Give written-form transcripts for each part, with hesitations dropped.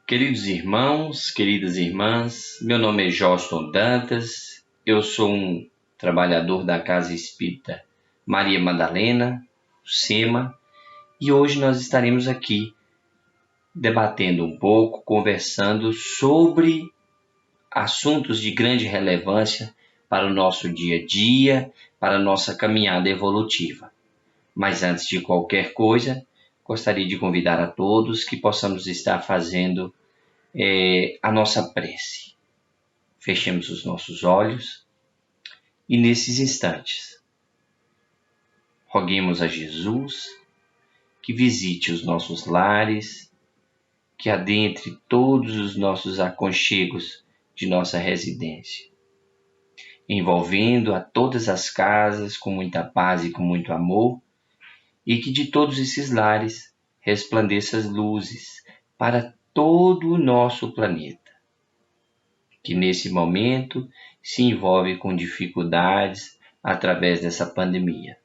Queridos irmãos, queridas irmãs, meu nome é Joston Dantas, eu sou um trabalhador da Casa Espírita Maria Madalena, SEMA, e hoje nós estaremos aqui debatendo um pouco, conversando sobre assuntos de grande relevância para o nosso dia a dia, para a nossa caminhada evolutiva. Mas antes de qualquer coisa, gostaria de convidar a todos que possamos estar fazendo a nossa prece. Fechemos os nossos olhos e nesses instantes roguemos a Jesus que visite os nossos lares, que adentre todos os nossos aconchegos de nossa residência, envolvendo a todas as casas com muita paz e com muito amor, e que de todos esses lares resplandeçam as luzes para todo o nosso planeta, que nesse momento se envolve com dificuldades através dessa pandemia.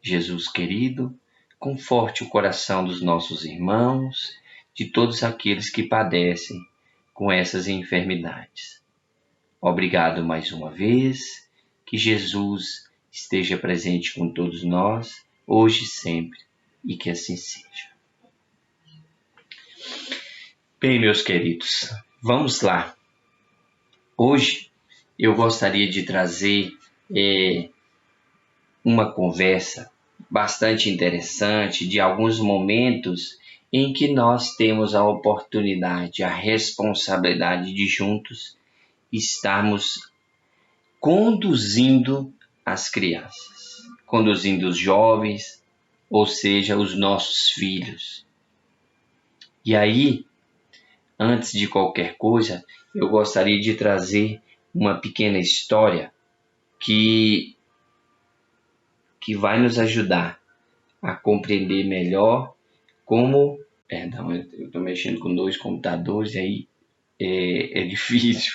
Jesus querido, conforte o coração dos nossos irmãos, de todos aqueles que padecem com essas enfermidades. Obrigado mais uma vez, que Jesus esteja presente com todos nós, hoje e sempre, e que assim seja. Bem, meus queridos, vamos lá. Hoje eu gostaria de trazer uma conversa bastante interessante de alguns momentos em que nós temos a oportunidade, a responsabilidade de juntos estarmos conduzindo as crianças, conduzindo os jovens, ou seja, os nossos filhos. E aí, antes de qualquer coisa, eu gostaria de trazer uma pequena história que vai nos ajudar a compreender melhor como... Perdão, eu estou mexendo com 2 computadores e aí é difícil.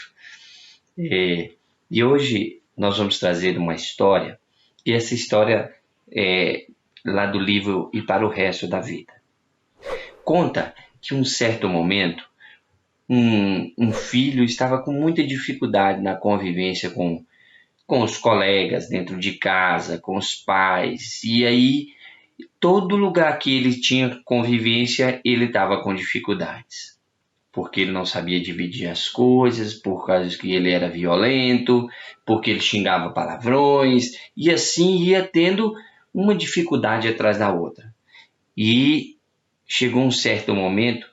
E hoje nós vamos trazer uma história, e essa história é lá do livro E para o Resto da Vida. Conta que um certo momento, um filho estava com muita dificuldade na convivência com os colegas dentro de casa, com os pais, e aí todo lugar que ele tinha convivência, ele estava com dificuldades, porque ele não sabia dividir as coisas, por causa que ele era violento, porque ele xingava palavrões, e assim ia tendo uma dificuldade atrás da outra. E chegou um certo momento,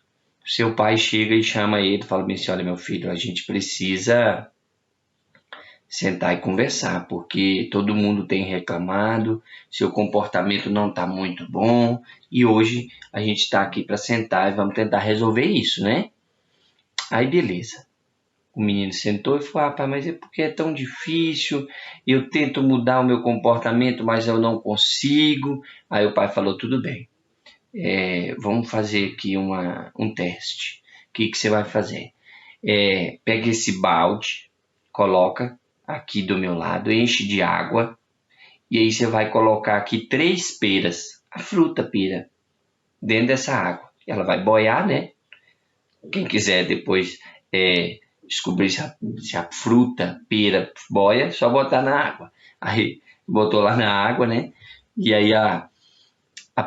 seu pai chega e chama ele, fala bem assim: olha, meu filho, a gente precisa sentar e conversar, porque todo mundo tem reclamado, seu comportamento não está muito bom, e hoje a gente está aqui para sentar e vamos tentar resolver isso, né? Aí beleza, o menino sentou e falou: pai, mas é porque é tão difícil, eu tento mudar o meu comportamento, mas eu não consigo. Aí o pai falou: tudo bem, vamos fazer aqui um teste. O que você vai fazer? Pega esse balde, coloca aqui do meu lado, enche de água, e aí você vai colocar aqui 3 peras, a fruta pera, dentro dessa água. Ela vai boiar, né? Quem quiser depois descobrir se a fruta pera boia, só botar na água. Aí botou lá na água, né? E aí a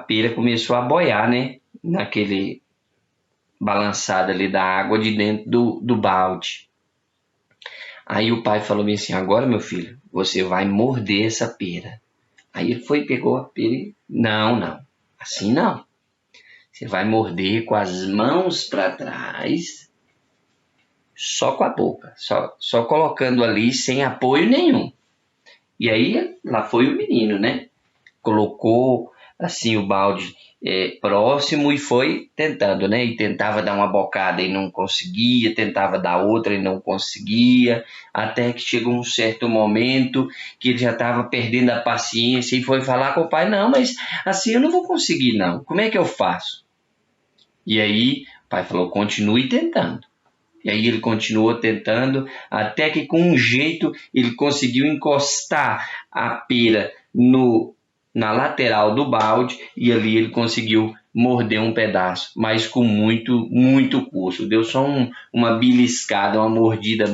pera começou a boiar, né? Naquele balançado ali da água de dentro do balde. Aí o pai falou assim: agora, meu filho, você vai morder essa pera. Aí ele foi, pegou a pera e... Não, assim não. Você vai morder com as mãos para trás, só com a boca, só colocando ali sem apoio nenhum. E aí lá foi o menino, né? Colocou assim o balde próximo e foi tentando, né? E tentava dar uma bocada e não conseguia, tentava dar outra e não conseguia, até que chegou um certo momento que ele já estava perdendo a paciência e foi falar com o pai: não, mas assim eu não vou conseguir não, como é que eu faço? E aí o pai falou: continue tentando. E aí ele continuou tentando, até que com um jeito ele conseguiu encostar a pera na lateral do balde, e ali ele conseguiu mordeu um pedaço, mas com muito custo. Deu só uma beliscada, uma mordida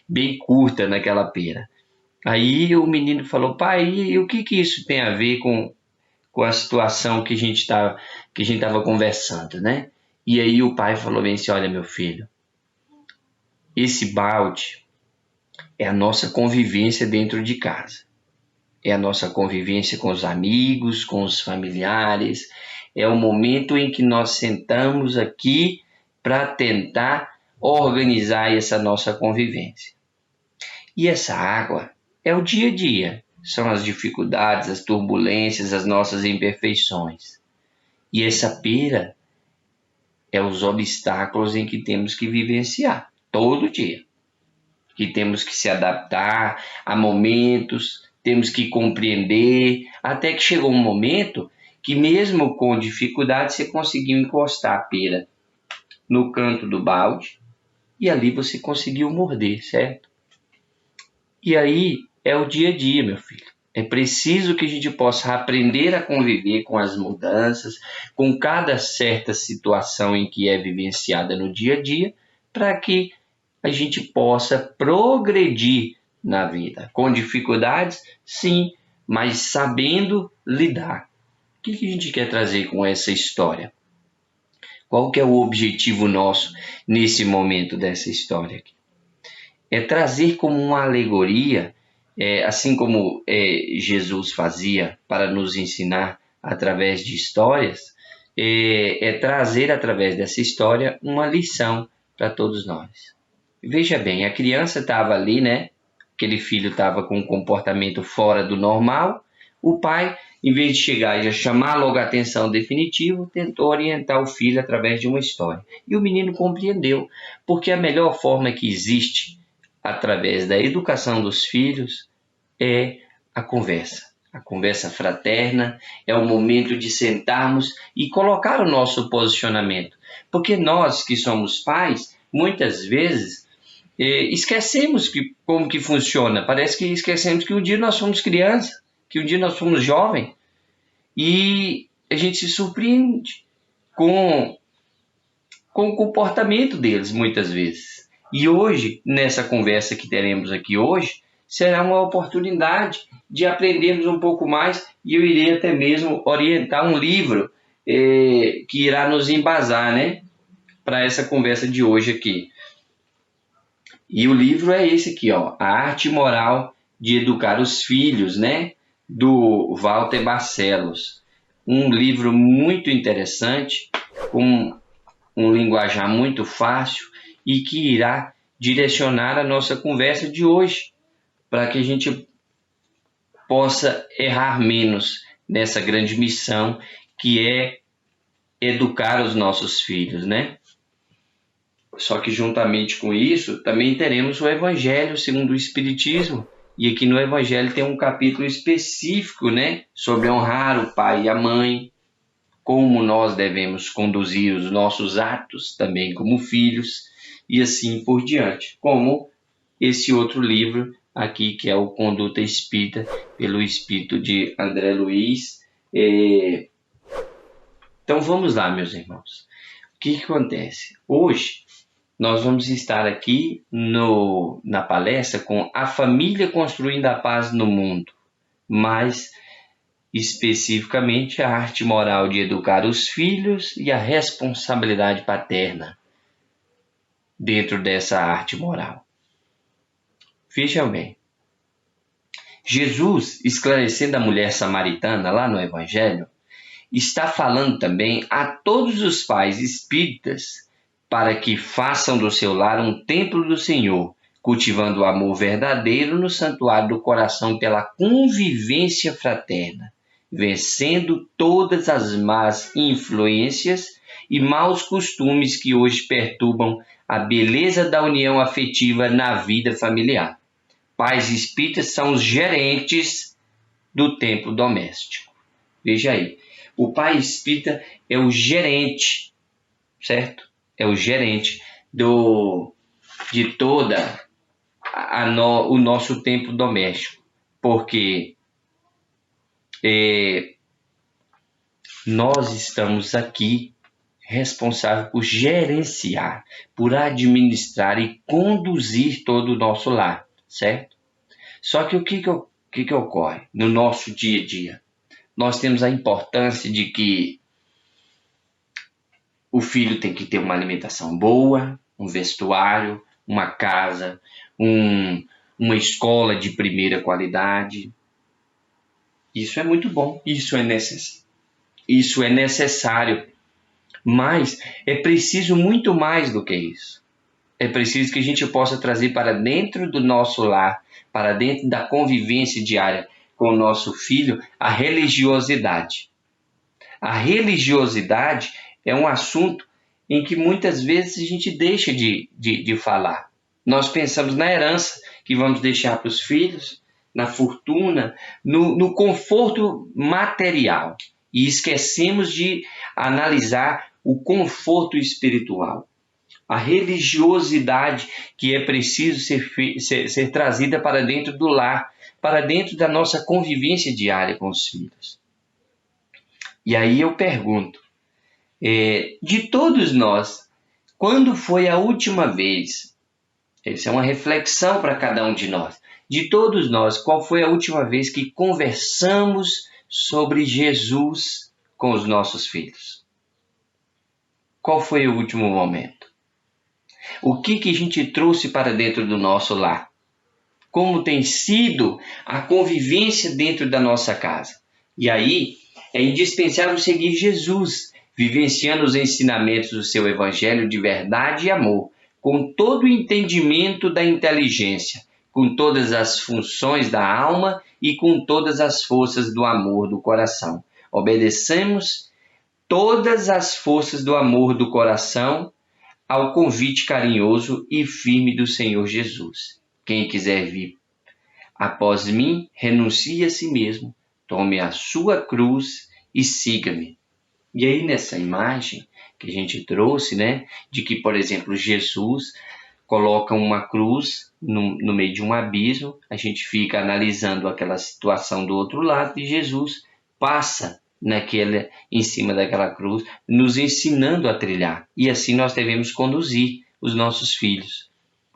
bem curta naquela pera. Aí o menino falou: pai, e o que isso tem a ver com a situação que a gente estava conversando, né? E aí o pai falou bem assim: olha, meu filho, esse balde é a nossa convivência dentro de casa. É a nossa convivência com os amigos, com os familiares. É o momento em que nós sentamos aqui para tentar organizar essa nossa convivência. E essa água é o dia a dia. São as dificuldades, as turbulências, as nossas imperfeições. E essa pera é os obstáculos em que temos que vivenciar todo dia. Que temos que se adaptar a momentos, temos que compreender, até que chegou um momento que mesmo com dificuldade você conseguiu encostar a pera no canto do balde e ali você conseguiu morder, certo? E aí é o dia a dia, meu filho. É preciso que a gente possa aprender a conviver com as mudanças, com cada certa situação em que é vivenciada no dia a dia, para que a gente possa progredir na vida. Com dificuldades, sim, mas sabendo lidar. O que a gente quer trazer com essa história? Qual que é o objetivo nosso nesse momento dessa história aqui? É trazer como uma alegoria, assim como Jesus fazia para nos ensinar através de histórias, trazer através dessa história uma lição para todos nós. Veja bem, a criança estava ali, né? Aquele filho estava com um comportamento fora do normal. O pai, em vez de chegar e já chamar logo a atenção definitivo, tentou orientar o filho através de uma história. E o menino compreendeu, porque a melhor forma que existe através da educação dos filhos é a conversa fraterna, é o momento de sentarmos e colocar o nosso posicionamento. Porque nós que somos pais, muitas vezes esquecemos como que funciona. Parece que esquecemos que um dia nós fomos criança, que um dia nós fomos jovem, e a gente se surpreende com o comportamento deles muitas vezes. E hoje, nessa conversa que teremos aqui hoje, será uma oportunidade de aprendermos um pouco mais, e eu irei até mesmo orientar um livro que irá nos embasar, né, para essa conversa de hoje aqui. E o livro é esse aqui, ó, A Arte Moral de Educar os Filhos, né, do Walter Barcelos. Um livro muito interessante, com um linguajar muito fácil e que irá direcionar a nossa conversa de hoje, para que a gente possa errar menos nessa grande missão que é educar os nossos filhos, né? Só que juntamente com isso, também teremos o Evangelho segundo o Espiritismo. E aqui no Evangelho tem um capítulo específico, né, sobre honrar o pai e a mãe, como nós devemos conduzir os nossos atos também como filhos, e assim por diante. Como esse outro livro aqui, que é o Conduta Espírita, pelo espírito de André Luiz. Então vamos lá, meus irmãos. O que acontece? Hoje nós vamos estar aqui na palestra com a família construindo a paz no mundo, mas especificamente a arte moral de educar os filhos e a responsabilidade paterna dentro dessa arte moral. Vejam bem, Jesus, esclarecendo a mulher samaritana lá no Evangelho, está falando também a todos os pais espíritas para que façam do seu lar um templo do Senhor, cultivando o amor verdadeiro no santuário do coração pela convivência fraterna, vencendo todas as más influências e maus costumes que hoje perturbam a beleza da união afetiva na vida familiar. Pais espíritas são os gerentes do templo doméstico. Veja aí, o pai espírita é o gerente, certo? É o gerente de toda o nosso templo doméstico, porque nós estamos aqui responsáveis por gerenciar, por administrar e conduzir todo o nosso lar, certo? Só que o que ocorre no nosso dia a dia? Nós temos a importância de que o filho tem que ter uma alimentação boa, um vestuário, uma casa, uma escola de primeira qualidade. Isso é muito bom, isso é necessário, mas é preciso muito mais do que isso. É preciso que a gente possa trazer para dentro do nosso lar, para dentro da convivência diária com o nosso filho, a religiosidade. A religiosidade é um assunto em que muitas vezes a gente deixa de falar. Nós pensamos na herança que vamos deixar para os filhos, na fortuna, no conforto material. E esquecemos de analisar o conforto espiritual. A religiosidade que é preciso ser trazida para dentro do lar, para dentro da nossa convivência diária com os filhos. E aí eu pergunto, de todos nós, quando foi a última vez? Essa é uma reflexão para cada um de nós. De todos nós, qual foi a última vez que conversamos sobre Jesus com os nossos filhos? Qual foi o último momento? O que a gente trouxe para dentro do nosso lar? Como tem sido a convivência dentro da nossa casa? E aí é indispensável seguir Jesus, vivenciando os ensinamentos do seu evangelho de verdade e amor, com todo o entendimento da inteligência, com todas as funções da alma e com todas as forças do amor do coração. Obedecemos todas as forças do amor do coração ao convite carinhoso e firme do Senhor Jesus. Quem quiser vir após mim, renuncie a si mesmo, tome a sua cruz e siga-me. E aí nessa imagem que a gente trouxe, de que, por exemplo, Jesus coloca uma cruz no meio de um abismo, a gente fica analisando aquela situação do outro lado e Jesus passa em cima daquela cruz, nos ensinando a trilhar. E assim nós devemos conduzir os nossos filhos.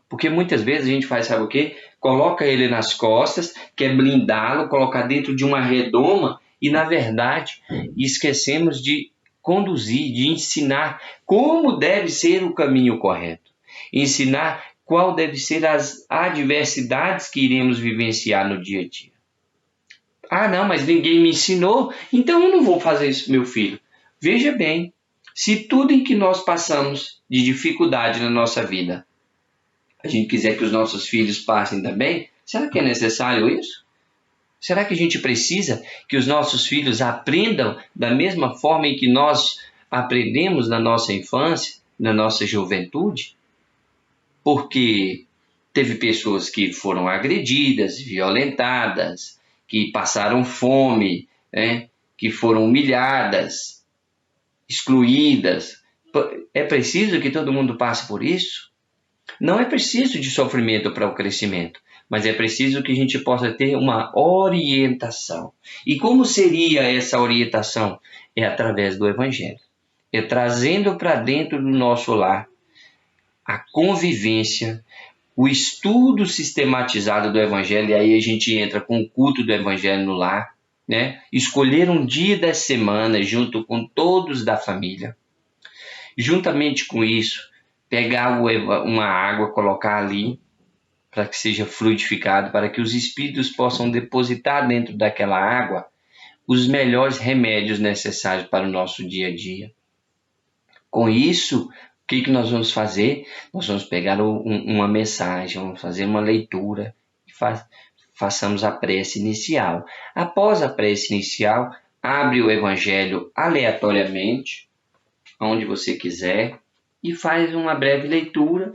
Porque muitas vezes a gente faz, sabe o quê? Coloca ele nas costas, quer blindá-lo, colocar dentro de uma redoma e, na verdade, esquecemos de conduzir, de ensinar como deve ser o caminho correto. Ensinar qual deve ser as adversidades que iremos vivenciar no dia a dia. Ah, não, mas ninguém me ensinou, então eu não vou fazer isso, meu filho. Veja bem, se tudo em que nós passamos de dificuldade na nossa vida, a gente quiser que os nossos filhos passem também, será que é necessário isso? Será que a gente precisa que os nossos filhos aprendam da mesma forma em que nós aprendemos na nossa infância, na nossa juventude? Porque teve pessoas que foram agredidas, violentadas, que passaram fome, que foram humilhadas, excluídas. É preciso que todo mundo passe por isso? Não é preciso de sofrimento para o crescimento, mas é preciso que a gente possa ter uma orientação. E como seria essa orientação? É através do Evangelho. É trazendo para dentro do nosso lar a convivência, o estudo sistematizado do Evangelho, e aí a gente entra com o culto do Evangelho no lar, escolher um dia da semana junto com todos da família. Juntamente com isso, pegar uma água, colocar ali, para que seja fluidificado, para que os espíritos possam depositar dentro daquela água os melhores remédios necessários para o nosso dia a dia. Com isso, o que nós vamos fazer? Nós vamos pegar uma mensagem, vamos fazer uma leitura e façamos a prece inicial. Após a prece inicial, abre o Evangelho aleatoriamente, onde você quiser, e faz uma breve leitura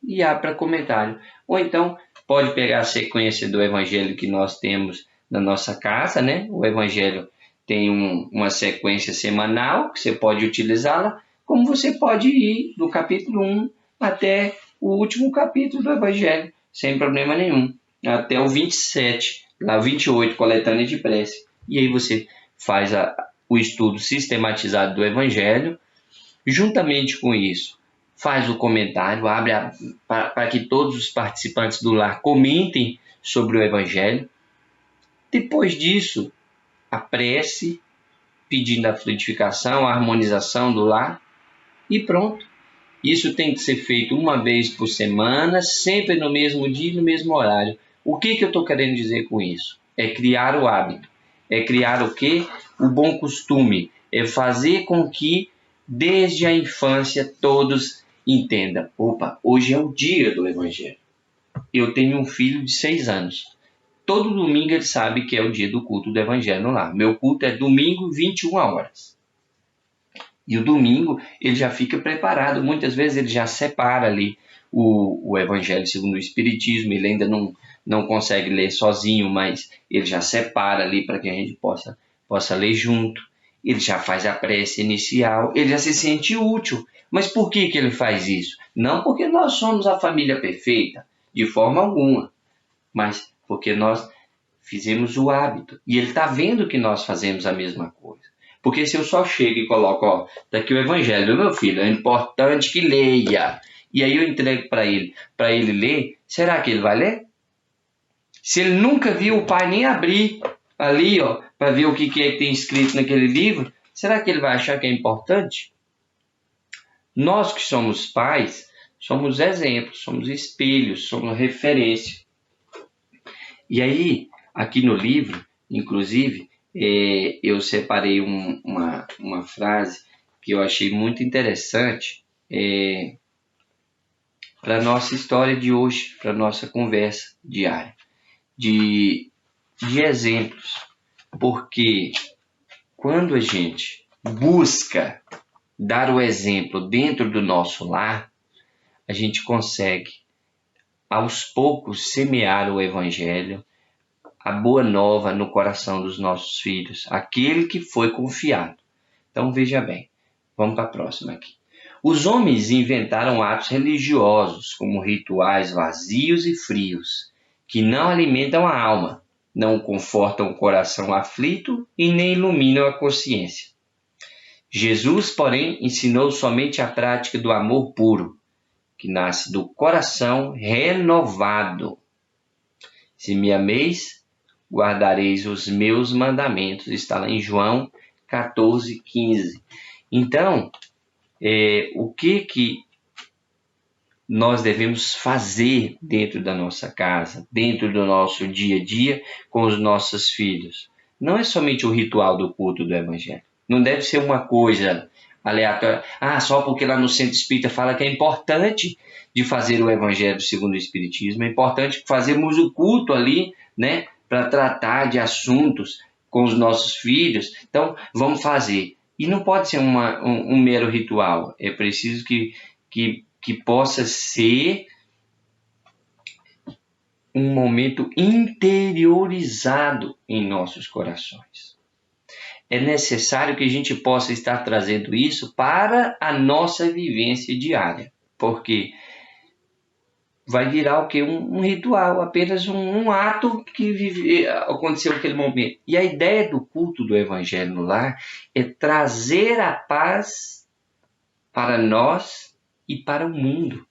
e abre para comentário. Ou então, pode pegar a sequência do Evangelho que nós temos na nossa casa, O Evangelho tem uma sequência semanal, que você pode utilizá-la, como você pode ir do capítulo 1 até o último capítulo do Evangelho, sem problema nenhum, até o 27, lá 28, coletânea de prece. E aí você faz o estudo sistematizado do Evangelho. Juntamente com isso, faz o comentário, abre para que todos os participantes do lar comentem sobre o Evangelho. Depois disso, a prece, pedindo a frutificação, a harmonização do lar, e pronto. Isso tem que ser feito uma vez por semana, sempre no mesmo dia e no mesmo horário. O que eu estou querendo dizer com isso? É criar o hábito. É criar o quê? O bom costume. É fazer com que, desde a infância, todos entendam. Opa, hoje é o dia do Evangelho. Eu tenho um filho de 6 anos. Todo domingo ele sabe que é o dia do culto do Evangelho no lar. Meu culto é domingo, 21 horas. E o domingo ele já fica preparado. Muitas vezes ele já separa ali o Evangelho segundo o Espiritismo. Ele ainda não consegue ler sozinho, mas ele já separa ali para que a gente possa ler junto. Ele já faz a prece inicial. Ele já se sente útil. Mas por que ele faz isso? Não porque nós somos a família perfeita, de forma alguma. Mas porque nós fizemos o hábito. E ele está vendo que nós fazemos a mesma coisa. Porque se eu só chego e coloco, daqui o Evangelho, meu filho, é importante que leia. E aí eu entrego para ele ler, será que ele vai ler? Se ele nunca viu o pai nem abrir ali, para ver o que é que tem escrito naquele livro, será que ele vai achar que é importante? Nós que somos pais, somos exemplos, somos espelhos, somos referência. E aí, aqui no livro, inclusive, eu separei uma frase que eu achei muito interessante para a nossa história de hoje, para a nossa conversa diária, de exemplos. Porque quando a gente busca dar o exemplo dentro do nosso lar, a gente consegue, aos poucos, semear o Evangelho, a boa nova no coração dos nossos filhos, aquele que foi confiado. Então veja bem, vamos para a próxima aqui. Os homens inventaram atos religiosos, como rituais vazios e frios, que não alimentam a alma, não confortam o coração aflito e nem iluminam a consciência. Jesus, porém, ensinou somente a prática do amor puro, que nasce do coração renovado. Se me ameis, guardareis os meus mandamentos. Está lá em João 14:15. Então, o que nós devemos fazer dentro da nossa casa, dentro do nosso dia a dia com os nossos filhos? Não é somente o ritual do culto do Evangelho. Não deve ser uma coisa aleatória. Só porque lá no Centro Espírita fala que é importante de fazer o Evangelho segundo o Espiritismo, é importante fazermos o culto ali, né, para tratar de assuntos com os nossos filhos. Então, vamos fazer. E não pode ser um mero ritual. É preciso que possa ser um momento interiorizado em nossos corações. É necessário que a gente possa estar trazendo isso para a nossa vivência diária, porque vai virar o quê? Um ritual, apenas um ato que aconteceu naquele momento. E a ideia do culto do Evangelho no lar é trazer a paz para nós e para o mundo.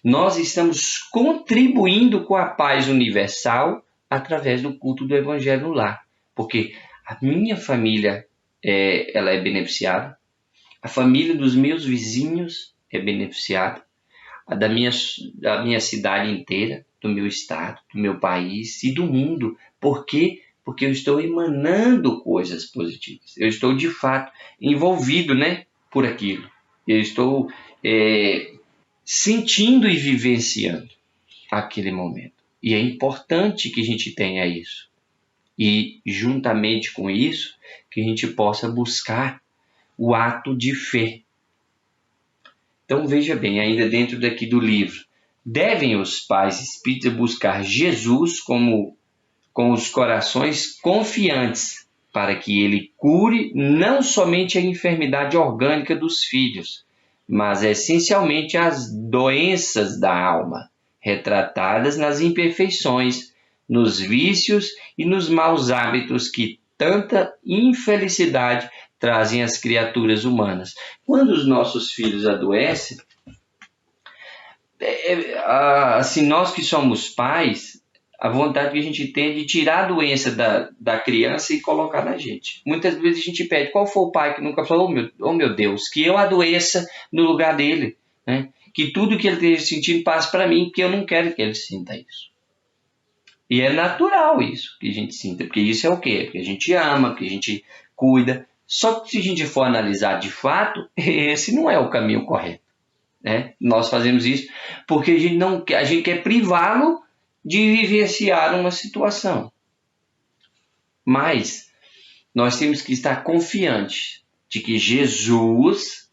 Nós estamos contribuindo com a paz universal através do culto do Evangelho no lar, porque a minha família ela é beneficiada, a família dos meus vizinhos é beneficiada, a da minha cidade inteira, do meu estado, do meu país e do mundo. Por quê? Porque eu estou emanando coisas positivas. Eu estou, de fato, envolvido, por aquilo. Eu estou sentindo e vivenciando aquele momento. E é importante que a gente tenha isso. E, juntamente com isso, que a gente possa buscar o ato de fé. Então, veja bem, ainda dentro daqui do livro, devem os pais espíritas buscar Jesus com os corações confiantes, para que ele cure não somente a enfermidade orgânica dos filhos, mas essencialmente as doenças da alma, retratadas nas imperfeições, nos vícios e nos maus hábitos que tanta infelicidade trazem as criaturas humanas. Quando os nossos filhos adoecem, assim, nós que somos pais, a vontade que a gente tem é de tirar a doença da criança e colocar na gente. Muitas vezes a gente pede, qual foi o pai que nunca falou, oh meu Deus, que eu adoeça no lugar dele, né? Que tudo que ele esteja sentindo passe para mim, porque eu não quero que ele sinta isso. E é natural isso que a gente sinta, porque isso é o quê? Porque a gente ama, porque a gente cuida. Só que se a gente for analisar de fato, esse não é o caminho correto, né? Nós fazemos isso porque a gente quer privá-lo de vivenciar uma situação. Mas nós temos que estar confiantes de que Jesus,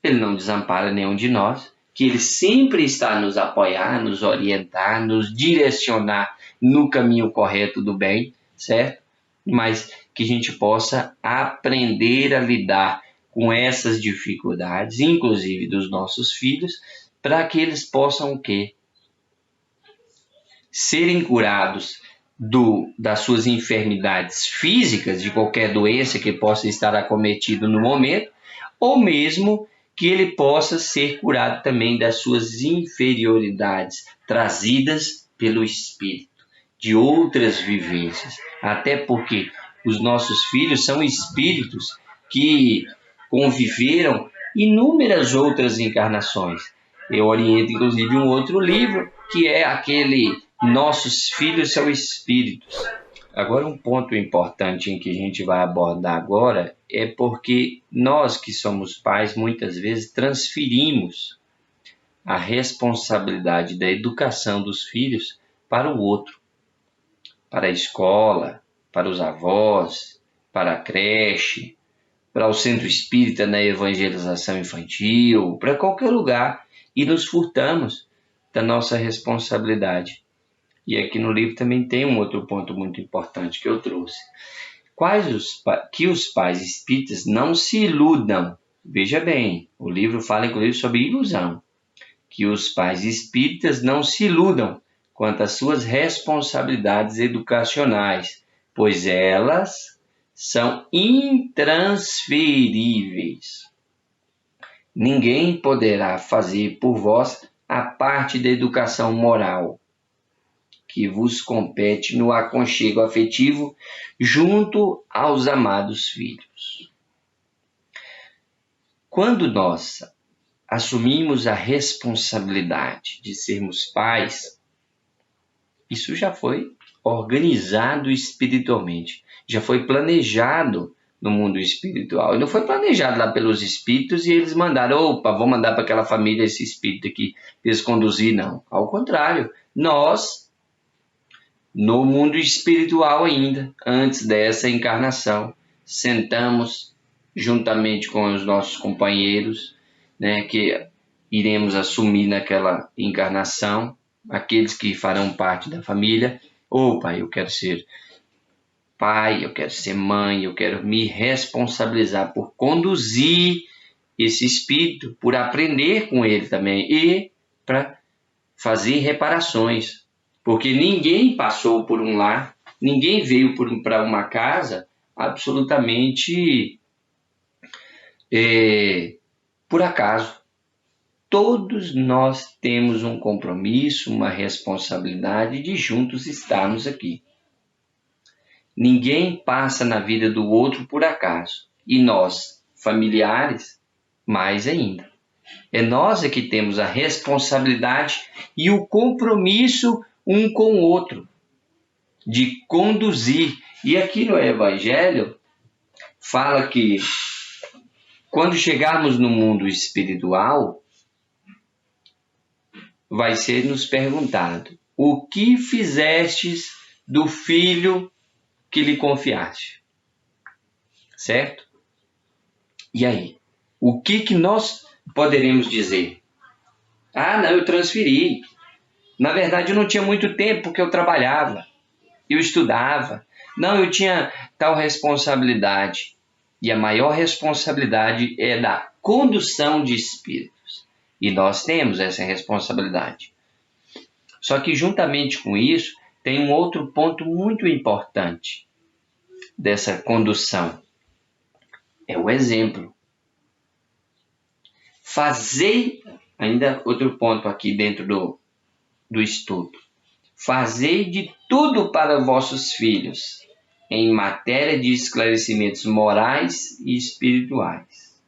ele não desampara nenhum de nós, que ele sempre está a nos apoiar, nos orientar, nos direcionar no caminho correto do bem, certo? Mas que a gente possa aprender a lidar com essas dificuldades, inclusive dos nossos filhos, para que eles possam o quê? Serem curados das suas enfermidades físicas, de qualquer doença que possa estar acometido no momento, ou mesmo que ele possa ser curado também das suas inferioridades trazidas pelo Espírito, de outras vivências. Até porque os nossos filhos são espíritos que conviveram inúmeras outras encarnações. Eu oriento, inclusive, um outro livro, que é aquele Nossos Filhos São Espíritos. Agora, um ponto importante em que a gente vai abordar agora é porque nós que somos pais, muitas vezes transferimos a responsabilidade da educação dos filhos para o outro, para a escola, para os avós, para a creche, para o centro espírita na evangelização infantil, para qualquer lugar, e nos furtamos da nossa responsabilidade. E aqui no livro também tem um outro ponto muito importante que eu trouxe. Que os pais espíritas não se iludam. Veja bem, o livro fala inclusive sobre ilusão. Que os pais espíritas não se iludam quanto às suas responsabilidades educacionais, pois elas são intransferíveis. Ninguém poderá fazer por vós a parte da educação moral que vos compete no aconchego afetivo junto aos amados filhos. Quando nós assumimos a responsabilidade de sermos pais, isso já foi organizado espiritualmente, já foi planejado no mundo espiritual. E não foi planejado lá pelos espíritos e eles mandaram, opa, vou mandar para aquela família esse espírito aqui, para eles conduzir, não. Ao contrário, nós, no mundo espiritual ainda, antes dessa encarnação, sentamos juntamente com os nossos companheiros, né, que iremos assumir naquela encarnação, aqueles que farão parte da família. Pai, eu quero ser pai, eu quero ser mãe, eu quero me responsabilizar por conduzir esse espírito, por aprender com ele também e para fazer reparações. Porque ninguém passou por um lar, ninguém veio para uma casa absolutamente por acaso. Todos nós temos um compromisso, uma responsabilidade de juntos estarmos aqui. Ninguém passa na vida do outro por acaso. E nós, familiares, mais ainda. É nós que temos a responsabilidade e o compromisso um com o outro, de conduzir. E aqui no Evangelho, fala que quando chegarmos no mundo espiritual, vai ser nos perguntado: o que fizestes do filho que lhe confiaste? Certo? E aí? O que nós poderemos dizer? Ah, não, eu transferi. Na verdade, eu não tinha muito tempo porque eu trabalhava, eu estudava. Não, eu tinha tal responsabilidade. E a maior responsabilidade é da condução de espíritos. E nós temos essa responsabilidade. Só que juntamente com isso, tem um outro ponto muito importante. dessa condução? É o exemplo. Fazei, ainda outro ponto aqui dentro do estudo. Fazei de tudo para vossos filhos, em matéria de esclarecimentos morais e espirituais.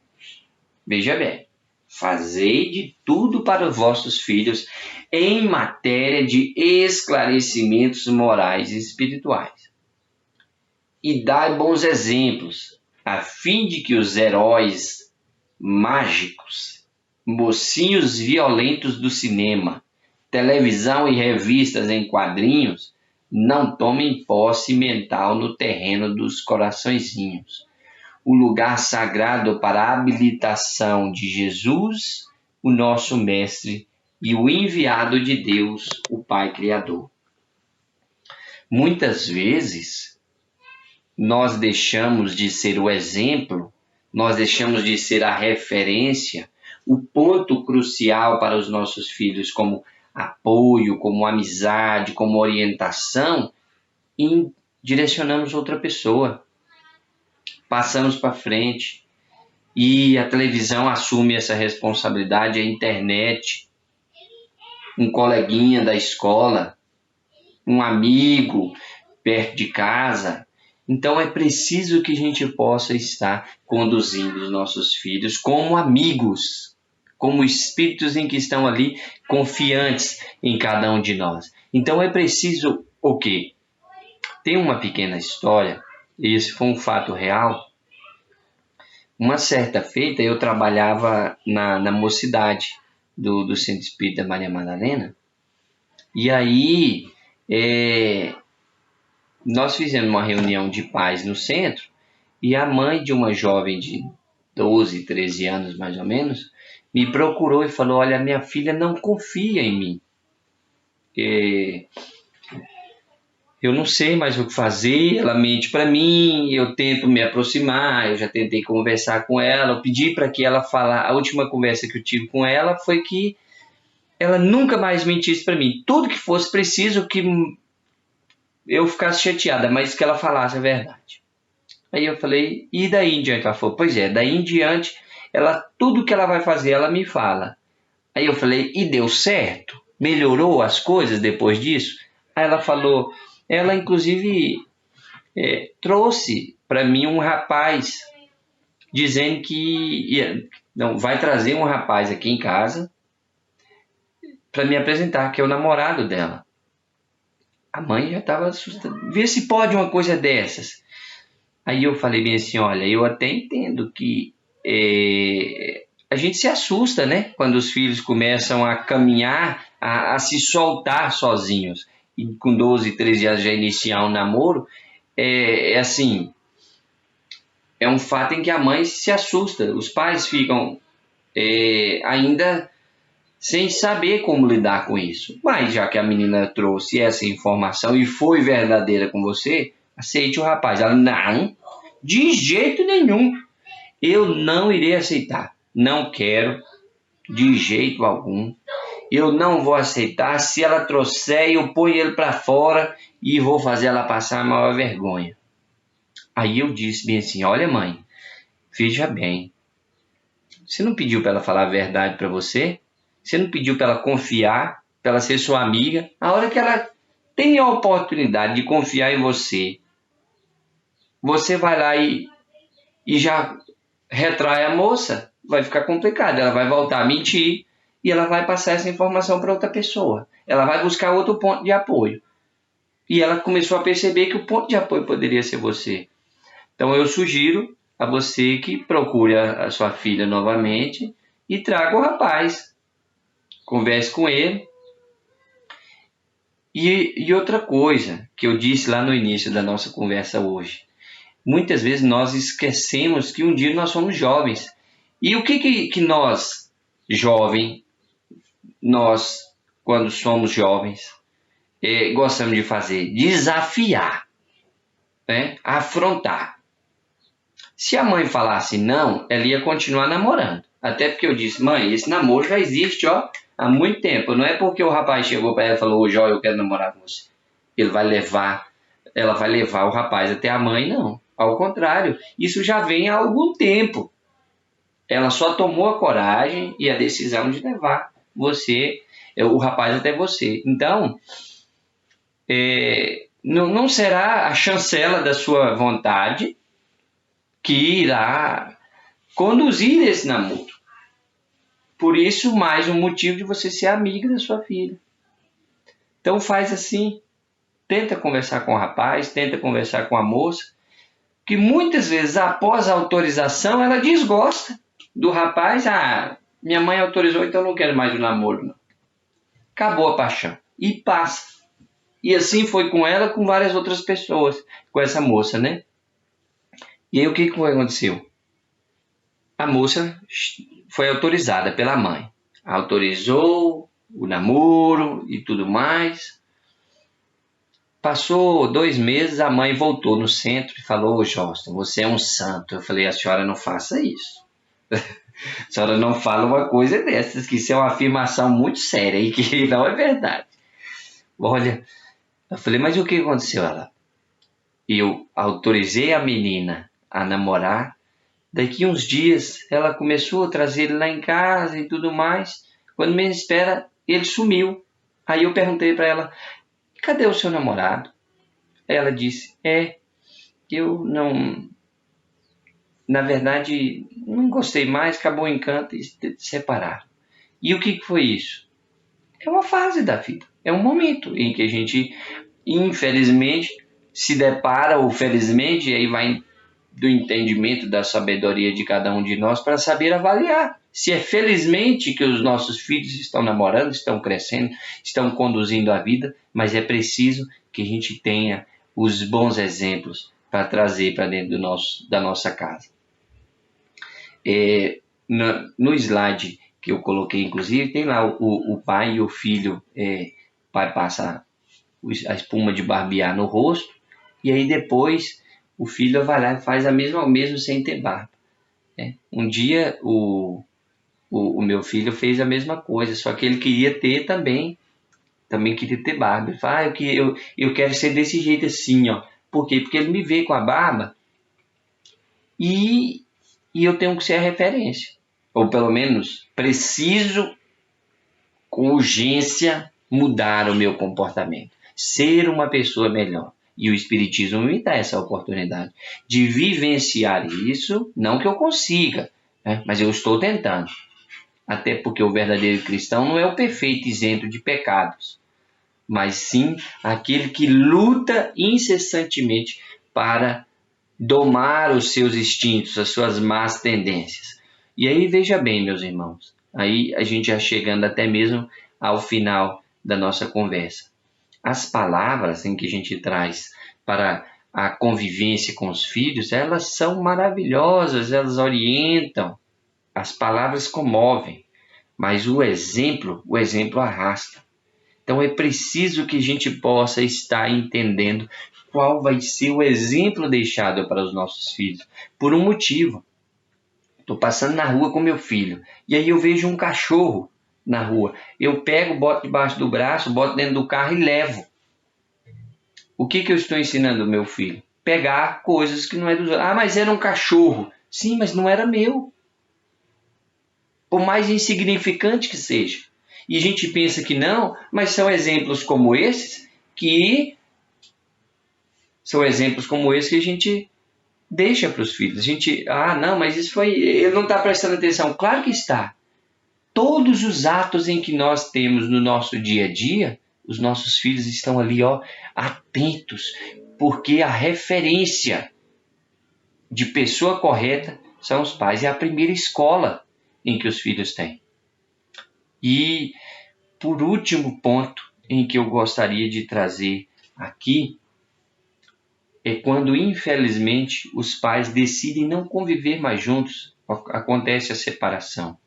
Veja bem, fazei de tudo para vossos filhos, em matéria de esclarecimentos morais e espirituais. E dai bons exemplos, a fim de que os heróis mágicos, mocinhos violentos do cinema, televisão e revistas em quadrinhos não tomem posse mental no terreno dos coraçõezinhos, o lugar sagrado para a habilitação de Jesus, o nosso Mestre e o enviado de Deus, o Pai Criador. Muitas vezes, nós deixamos de ser o exemplo, nós deixamos de ser a referência, o ponto crucial para os nossos filhos como apoio, como amizade, como orientação, e direcionamos outra pessoa. Passamos para frente e a televisão assume essa responsabilidade, a internet, um coleguinha da escola, um amigo perto de casa. Então é preciso que a gente possa estar conduzindo os nossos filhos como amigos, como espíritos em que estão ali confiantes em cada um de nós. Então é preciso o quê? Tem uma pequena história, e esse foi um fato real. Uma certa feita eu trabalhava na mocidade do Centro Espírita Maria Madalena, e aí nós fizemos uma reunião de pais no centro, e a mãe de uma jovem de 12, 13 anos mais ou menos, me procurou e falou: olha, minha filha não confia em mim. Eu não sei mais o que fazer, ela mente para mim, eu tento me aproximar, eu já tentei conversar com ela, eu pedi para que ela falasse. A última conversa que eu tive com ela foi que ela nunca mais mentisse para mim. Tudo que fosse preciso que eu ficasse chateada, mas que ela falasse a verdade. Aí eu falei, e daí em diante? Ela falou, pois é, daí em diante, tudo que ela vai fazer, ela me fala. Aí eu falei, e deu certo? Melhorou as coisas depois disso? Aí ela falou, ela inclusive trouxe para mim um rapaz, dizendo que vai trazer um rapaz aqui em casa para me apresentar, que é o namorado dela. A mãe já estava assustada. Vê se pode uma coisa dessas. Aí eu falei bem assim, olha, eu até entendo que a gente se assusta, né? Quando os filhos começam a caminhar, a se soltar sozinhos. E com 12, 13 anos já iniciar um namoro, assim, é um fato em que a mãe se assusta. Os pais ficam ainda sem saber como lidar com isso. Mas já que a menina trouxe essa informação e foi verdadeira com você, aceite o rapaz. Ela, não, de jeito nenhum. Eu não irei aceitar. Não quero, de jeito algum. Eu não vou aceitar. Se ela trouxer, eu ponho ele para fora e vou fazer ela passar a maior vergonha. Aí eu disse bem assim, olha mãe, veja bem. Você não pediu para ela falar a verdade para você? Você não pediu para ela confiar, para ela ser sua amiga? A hora que ela tem a oportunidade de confiar em você, você vai lá e já retrai a moça, vai ficar complicado. Ela vai voltar a mentir e ela vai passar essa informação para outra pessoa. Ela vai buscar outro ponto de apoio. E ela começou a perceber que o ponto de apoio poderia ser você. Então eu sugiro a você que procure a sua filha novamente e traga o rapaz. Converse com ele. E outra coisa que eu disse lá no início da nossa conversa hoje. Muitas vezes nós esquecemos que um dia nós somos jovens. E o que nós, quando somos jovens, gostamos de fazer? Desafiar, né? Afrontar. Se a mãe falasse não, ela ia continuar namorando. Até porque eu disse, mãe, esse namoro já existe há muito tempo. Não é porque o rapaz chegou para ela e falou, hoje eu quero namorar com você. Ele vai levar ela vai levar o rapaz até a mãe, não. Ao contrário, isso já vem há algum tempo. Ela só tomou a coragem e a decisão de levar o rapaz até você. Então, não será a chancela da sua vontade que irá conduzir esse namoro. Por isso, mais um motivo de você ser amiga da sua filha. Então faz assim, tenta conversar com o rapaz, tenta conversar com a moça, que muitas vezes, após a autorização, ela desgosta do rapaz. Minha mãe autorizou, então não quero mais o namoro, não. Acabou a paixão. E passa. E assim foi com ela, com várias outras pessoas, com essa moça, né? E aí o que aconteceu? A moça foi autorizada pela mãe. Autorizou o namoro e tudo mais. Passou 2 meses, a mãe voltou no centro e falou: Joston, você é um santo. Eu falei: a senhora não faça isso. A senhora não fala uma coisa dessas, que isso é uma afirmação muito séria e que não é verdade. Olha, eu falei: mas o que aconteceu? Eu autorizei a menina a namorar. Daqui uns dias ela começou a trazer ele lá em casa e tudo mais. Quando menos espera, ele sumiu. Aí eu perguntei para ela: cadê o seu namorado? Ela disse: eu não... Na verdade, não gostei mais, acabou o encanto e se separaram. E o que foi isso? É uma fase da vida. É um momento em que a gente, infelizmente, se depara, ou felizmente, e aí vai do entendimento, da sabedoria de cada um de nós para saber avaliar se é felizmente que os nossos filhos estão namorando, estão crescendo, estão conduzindo a vida, mas é preciso que a gente tenha os bons exemplos para trazer para dentro da nossa casa. No slide que eu coloquei, inclusive, tem lá o pai e o filho. O pai passa a espuma de barbear no rosto, e aí depois o filho vai lá e faz o mesmo sem ter barba. Um dia o meu filho fez a mesma coisa, só que ele queria ter também queria ter barba. Ele fala: eu quero ser desse jeito assim, ó. Por quê? Porque ele me vê com a barba e eu tenho que ser a referência. Ou pelo menos preciso, com urgência, mudar o meu comportamento. Ser uma pessoa melhor. E o Espiritismo me dá essa oportunidade de vivenciar isso, não que eu consiga, né? Mas eu estou tentando. Até porque o verdadeiro cristão não é o perfeito isento de pecados, mas sim aquele que luta incessantemente para domar os seus instintos, as suas más tendências. E aí, veja bem, meus irmãos, aí a gente já chegando até mesmo ao final da nossa conversa. As palavras em que a gente traz para a convivência com os filhos, elas são maravilhosas, elas orientam, as palavras comovem, mas o exemplo arrasta. Então é preciso que a gente possa estar entendendo qual vai ser o exemplo deixado para os nossos filhos, por um motivo. Estou passando na rua com meu filho, e aí eu vejo um cachorro na rua. Eu pego, boto debaixo do braço, boto dentro do carro e levo. O que eu estou ensinando ao meu filho? Pegar coisas que não é dos outros. Mas era um cachorro. Sim, mas não era meu. Por mais insignificante que seja. E a gente pensa que não, mas são exemplos como esses que a gente deixa para os filhos. A gente, não, mas isso foi... Ele não está prestando atenção. Claro que está. Todos os atos em que nós temos no nosso dia a dia, os nossos filhos estão ali, atentos, porque a referência de pessoa correta são os pais. É a primeira escola em que os filhos têm. E, por último ponto em que eu gostaria de trazer aqui, é quando, infelizmente, os pais decidem não conviver mais juntos, acontece a separação.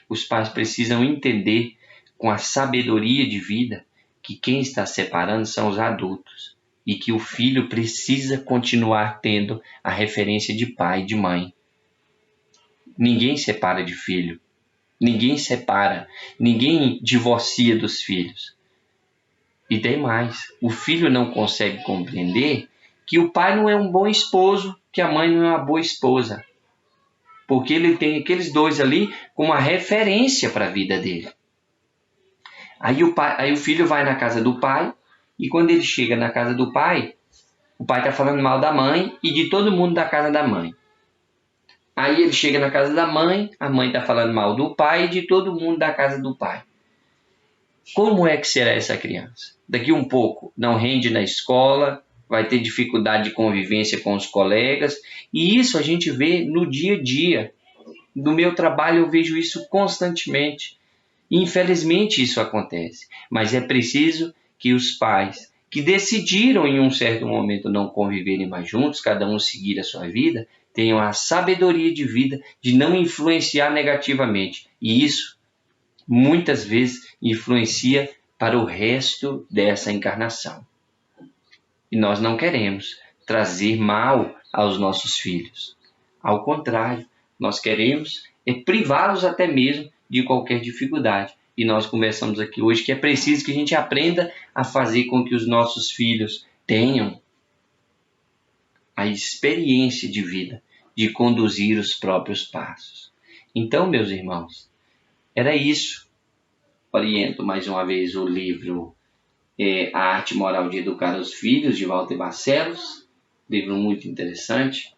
Os pais precisam entender, com a sabedoria de vida, que quem está separando são os adultos e que o filho precisa continuar tendo a referência de pai e de mãe. Ninguém separa de filho. Ninguém separa, ninguém divorcia dos filhos. E tem mais, o filho não consegue compreender que o pai não é um bom esposo, que a mãe não é uma boa esposa. Porque ele tem aqueles dois ali como uma referência para a vida dele. Aí o filho vai na casa do pai, e quando ele chega na casa do pai, o pai está falando mal da mãe e de todo mundo da casa da mãe. Aí ele chega na casa da mãe, a mãe está falando mal do pai e de todo mundo da casa do pai. Como é que será essa criança? Daqui um pouco não rende na escola, vai ter dificuldade de convivência com os colegas, e isso a gente vê no dia a dia. No meu trabalho eu vejo isso constantemente. Infelizmente isso acontece, mas é preciso que os pais que decidiram em um certo momento não conviverem mais juntos, cada um seguir a sua vida, tenham a sabedoria de vida de não influenciar negativamente. E isso muitas vezes influencia para o resto dessa encarnação. E nós não queremos trazer mal aos nossos filhos. Ao contrário, nós queremos privá-los até mesmo de qualquer dificuldade. E nós conversamos aqui hoje que é preciso que a gente aprenda a fazer com que os nossos filhos tenham a experiência de vida, de conduzir os próprios passos. Então, meus irmãos, era isso. Oriento mais uma vez o livro A Arte Moral de Educar os Filhos, de Walter Barcelos. Livro muito interessante.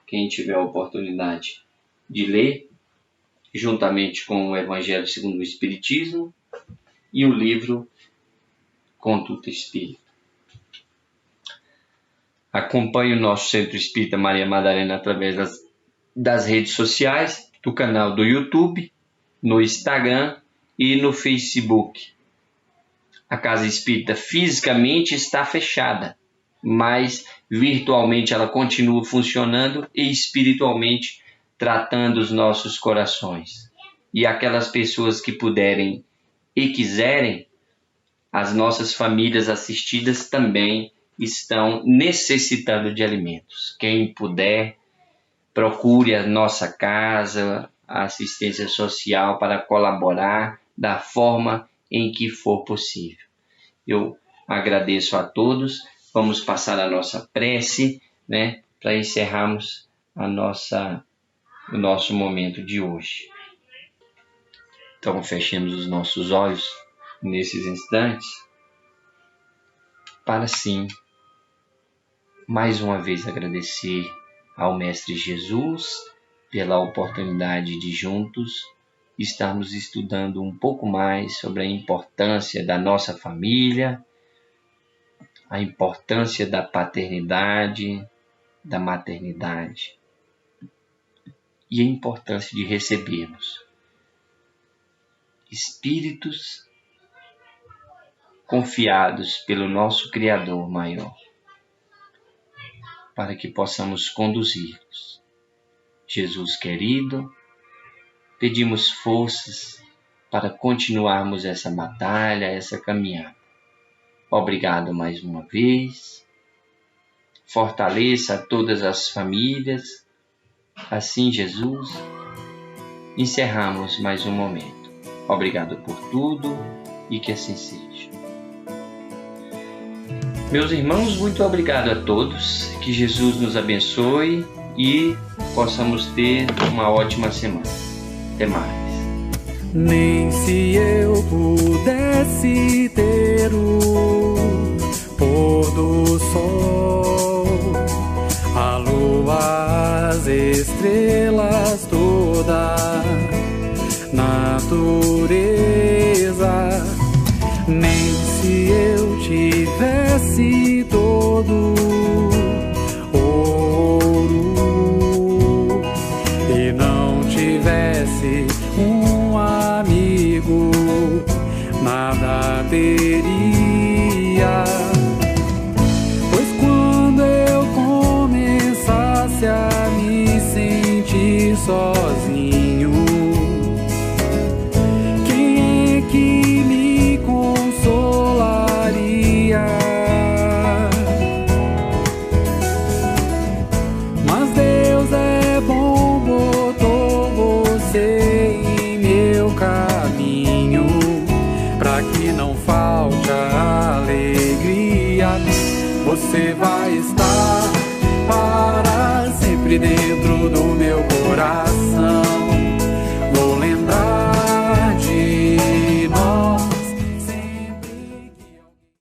Quem tiver a oportunidade de ler, juntamente com o Evangelho segundo o Espiritismo e o livro Conduta Espírita. Acompanhe o nosso Centro Espírita Maria Madalena através das redes sociais, do canal do YouTube, no Instagram e no Facebook. A Casa Espírita fisicamente está fechada, mas virtualmente ela continua funcionando e espiritualmente tratando os nossos corações. E aquelas pessoas que puderem e quiserem, as nossas famílias assistidas também estão necessitando de alimentos. Quem puder, procure a nossa casa, a assistência social para colaborar da forma em que for possível. Eu agradeço a todos. Vamos passar a nossa prece, para encerrarmos o nosso momento de hoje. Então, fechemos os nossos olhos nesses instantes para, sim, mais uma vez agradecer ao Mestre Jesus pela oportunidade de juntos estarmos estudando um pouco mais sobre a importância da nossa família, a importância da paternidade, da maternidade e a importância de recebermos espíritos confiados pelo nosso Criador maior, para que possamos conduzi-los. Jesus querido, pedimos forças para continuarmos essa batalha, essa caminhada. Obrigado mais uma vez. Fortaleça todas as famílias. Assim, Jesus, encerramos mais um momento. Obrigado por tudo e que assim seja. Meus irmãos, muito obrigado a todos. Que Jesus nos abençoe e possamos ter uma ótima semana. Até mais. Nem se eu pudesse ter o pôr do sol, a lua, as estrelas, toda natureza, nem se eu tivesse todo ouro e não tivesse um amigo, nada teria. Pois quando eu começasse a me sentir você vai estar para sempre dentro do meu coração.